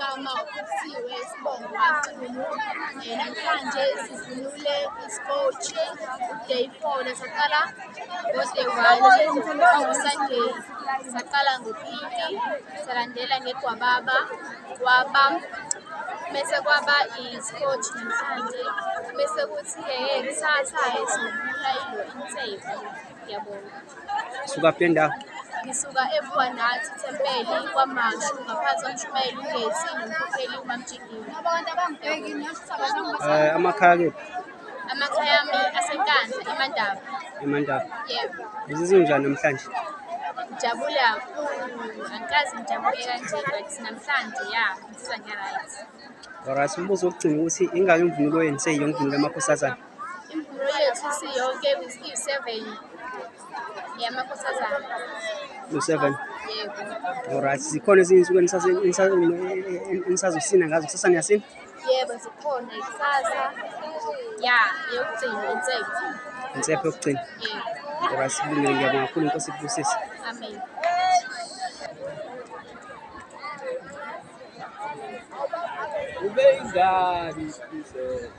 igama uSiwe Sibongo kakhulu. Namhlanje sivunule isikotshi day 4 saqala ngo-day 1 Sunday, saqala ngopinki, salandela ngegwababa, bese kwaba isikotshi namhlanje, bese kuthi-ke kusasa-ke sivunula ilo insepho. Ngiyabonga. Suka kule ndawo? Ngisuka eBuanathi Thempeli kwaMashu ngaphansi komshumeli uGesi nomkhokheli uMamJikile. Amakhaya kephi? Amakhaya ami aseNkandla, eMandaba. eMandaba. Yebo. Uzizwa njani namhlanje? Ngijabule kakhulu, angikaze ngijabule kanje but namhlanje ngizizwa ngi-right. Alright, umbuzo wokugcina ukuthi ingaki imvunulo yenu seyiyonke imvunulo yamakhosazana? Imvunulo yethu siyonke iyi-7 yamakhosazana. U-7? Yebo. Alright, zikhona ezinye insuku enisazosina ngazo, kusasa niyasina? Yebo, zikhona ikusasa. Yokugcina insepho. Insepho yokugcina? Yebo. Alright, sibongile, ngiyabonga kakhulu, inkosi ikubusise. Amen. Ube ingani isizwe?